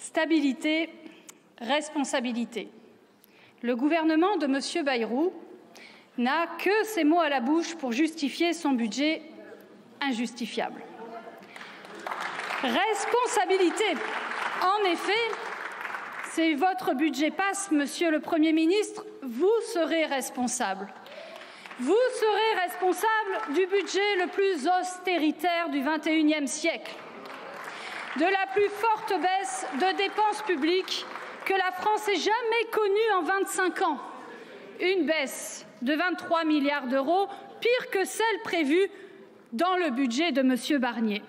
Stabilité, responsabilité. Le gouvernement de M. Bayrou n'a que ces mots à la bouche pour justifier son budget injustifiable. Responsabilité. En effet, si votre budget passe, Monsieur le Premier ministre, vous serez responsable. Vous serez responsable du budget le plus austéritaire du XXIe siècle, de la plus forte baisse de dépenses publiques que la France ait jamais connue en 25 ans. Une baisse de 23 milliards d'euros, pire que celle prévue dans le budget de M. Barnier.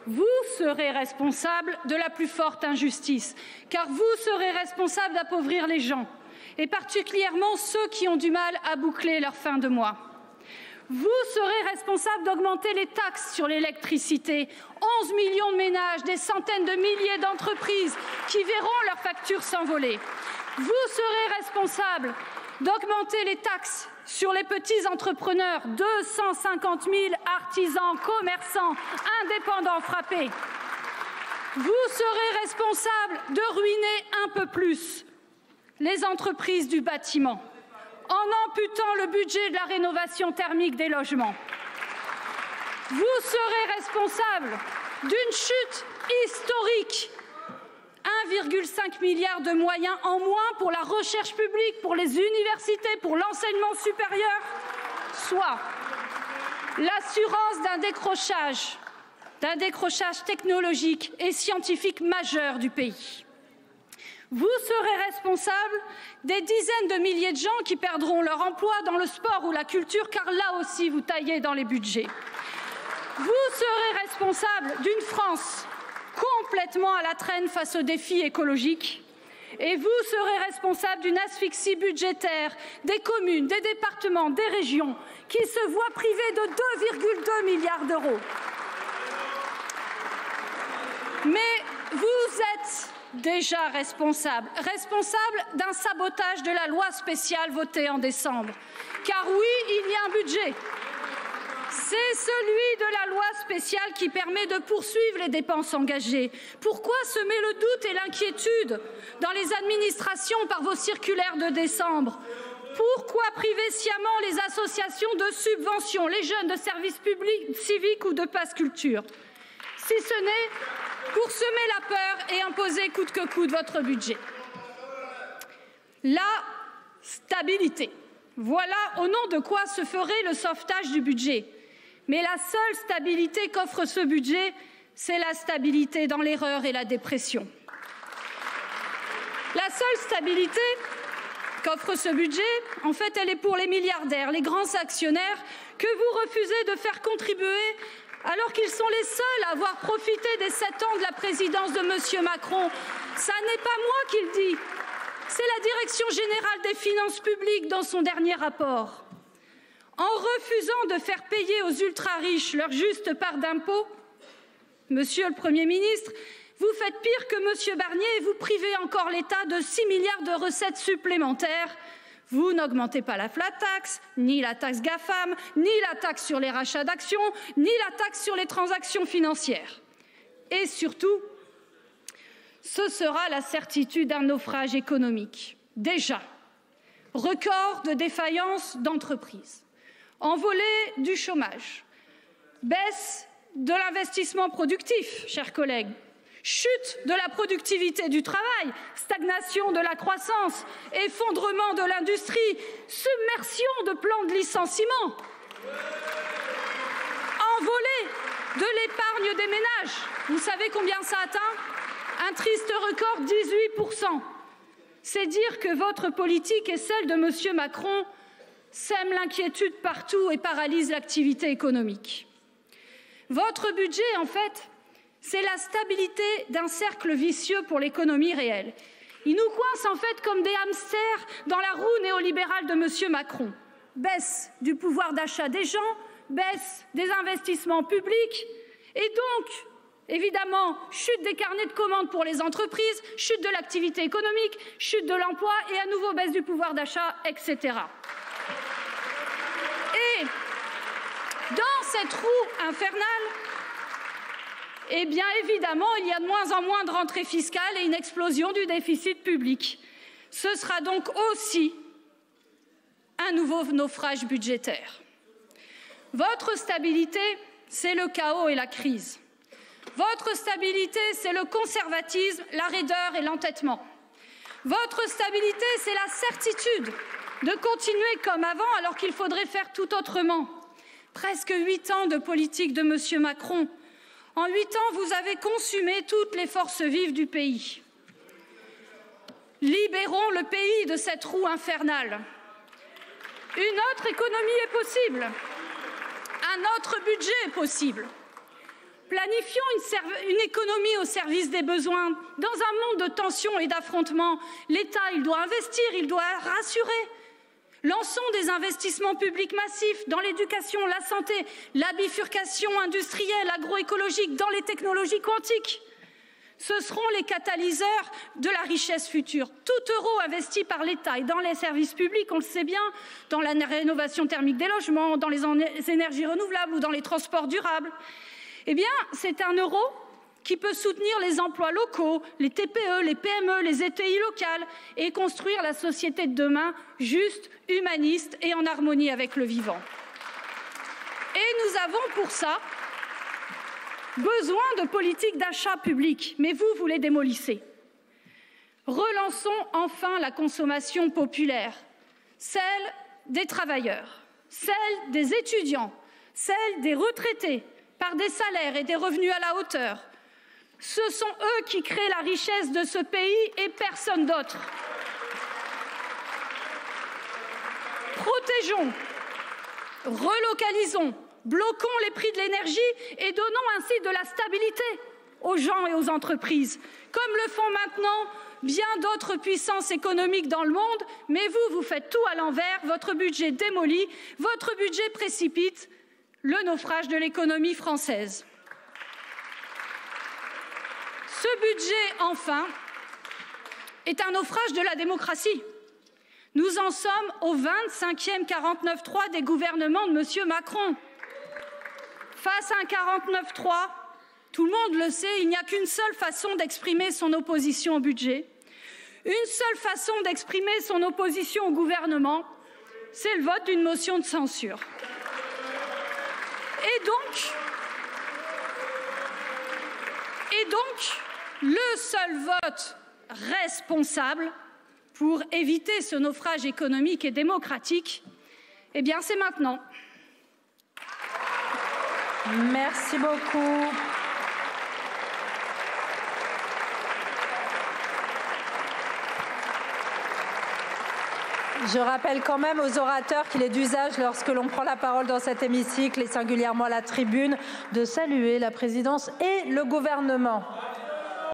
Vous serez responsable de la plus forte injustice, car vous serez responsable d'appauvrir les gens, et particulièrement ceux qui ont du mal à boucler leur fin de mois. Vous serez responsable d'augmenter les taxes sur l'électricité. 11 millions de ménages, des centaines de milliers d'entreprises qui verront leurs factures s'envoler. Vous serez responsable d'augmenter les taxes sur les petits entrepreneurs, 250 000 artisans, commerçants, indépendants frappés. Vous serez responsable de ruiner un peu plus les entreprises du bâtiment en amputant le budget de la rénovation thermique des logements. Vous serez responsable d'une chute historique, 1,5 milliard de moyens en moins pour la recherche publique, pour les universités, pour l'enseignement supérieur, soit l'assurance d'un décrochage technologique et scientifique majeur du pays. Vous serez responsable des dizaines de milliers de gens qui perdront leur emploi dans le sport ou la culture, car là aussi vous taillez dans les budgets. Vous serez responsable d'une France complètement à la traîne face aux défis écologiques. Et vous serez responsable d'une asphyxie budgétaire des communes, des départements, des régions qui se voient privés de 2,2 milliards d'euros. Mais vous êtes déjà responsable d'un sabotage de la loi spéciale votée en décembre. Car oui, il y a un budget. C'est celui de la loi spéciale qui permet de poursuivre les dépenses engagées. Pourquoi semer le doute et l'inquiétude dans les administrations par vos circulaires de décembre? Pourquoi priver sciemment les associations de subventions, les jeunes de services publics civiques ou de passe culture? Si ce n'est pour semer la peur et imposer coûte que coûte votre budget. La stabilité. Voilà au nom de quoi se ferait le sauvetage du budget. Mais la seule stabilité qu'offre ce budget, c'est la stabilité dans l'erreur et la dépression. La seule stabilité qu'offre ce budget, en fait, elle est pour les milliardaires, les grands actionnaires que vous refusez de faire contribuer alors qu'ils sont les seuls à avoir profité des 7 ans de la présidence de M. Macron. Ça n'est pas moi qui le dis, c'est la Direction générale des finances publiques dans son dernier rapport. En refusant de faire payer aux ultra-riches leur juste part d'impôt, Monsieur le Premier ministre, vous faites pire que M. Barnier et vous privez encore l'État de 6 milliards de recettes supplémentaires. Vous n'augmentez pas la flat tax, ni la taxe GAFAM, ni la taxe sur les rachats d'actions, ni la taxe sur les transactions financières. Et surtout, ce sera la certitude d'un naufrage économique. Déjà, record de défaillance d'entreprises, envolée du chômage, baisse de l'investissement productif, chers collègues, chute de la productivité du travail, stagnation de la croissance, effondrement de l'industrie, submersion de plans de licenciement, envolée de l'épargne des ménages. Vous savez combien ça atteint? Un triste record, 18%. C'est dire que votre politique et celle de M. Macron sèment l'inquiétude partout et paralysent l'activité économique. Votre budget, en fait, c'est la stabilité d'un cercle vicieux pour l'économie réelle. Il nous coince en fait comme des hamsters dans la roue néolibérale de M. Macron. Baisse du pouvoir d'achat des gens, baisse des investissements publics et donc, évidemment, chute des carnets de commandes pour les entreprises, chute de l'activité économique, chute de l'emploi et à nouveau baisse du pouvoir d'achat, etc. Et dans cette roue infernale, eh bien évidemment, il y a de moins en moins de rentrées fiscales et une explosion du déficit public. Ce sera donc aussi un nouveau naufrage budgétaire. Votre stabilité, c'est le chaos et la crise. Votre stabilité, c'est le conservatisme, la raideur et l'entêtement. Votre stabilité, c'est la certitude de continuer comme avant alors qu'il faudrait faire tout autrement. Presque 8 ans de politique de M. Macron. En 8 ans, vous avez consumé toutes les forces vives du pays. Libérons le pays de cette roue infernale. Une autre économie est possible. Un autre budget est possible. Planifions une économie au service des besoins. Dans un monde de tensions et d'affrontements, l'État, il doit investir, il doit rassurer. Lançons des investissements publics massifs dans l'éducation, la santé, la bifurcation industrielle, agroécologique, dans les technologies quantiques. Ce seront les catalyseurs de la richesse future. Tout euro investi par l'État et dans les services publics, on le sait bien, dans la rénovation thermique des logements, dans les énergies renouvelables ou dans les transports durables, eh bien, c'est un euro qui peut soutenir les emplois locaux, les TPE, les PME, les ETI locales et construire la société de demain juste, humaniste et en harmonie avec le vivant. Et nous avons pour ça besoin de politiques d'achat public, mais vous les démolissez. Relançons enfin la consommation populaire, celle des travailleurs, celle des étudiants, celle des retraités, par des salaires et des revenus à la hauteur. Ce sont eux qui créent la richesse de ce pays et personne d'autre. Protégeons, relocalisons, bloquons les prix de l'énergie et donnons ainsi de la stabilité aux gens et aux entreprises, comme le font maintenant bien d'autres puissances économiques dans le monde. Mais vous faites tout à l'envers, votre budget démolit, votre budget précipite le naufrage de l'économie française. Ce budget, enfin, est un naufrage de la démocratie. Nous en sommes au 25e 49.3 des gouvernements de M. Macron. Face à un 49.3, tout le monde le sait, il n'y a qu'une seule façon d'exprimer son opposition au budget, une seule façon d'exprimer son opposition au gouvernement, c'est le vote d'une motion de censure. Et donc, le seul vote responsable pour éviter ce naufrage économique et démocratique, eh bien, c'est maintenant. Merci beaucoup. Je rappelle quand même aux orateurs qu'il est d'usage, lorsque l'on prend la parole dans cet hémicycle et singulièrement à la tribune, de saluer la présidence et le gouvernement.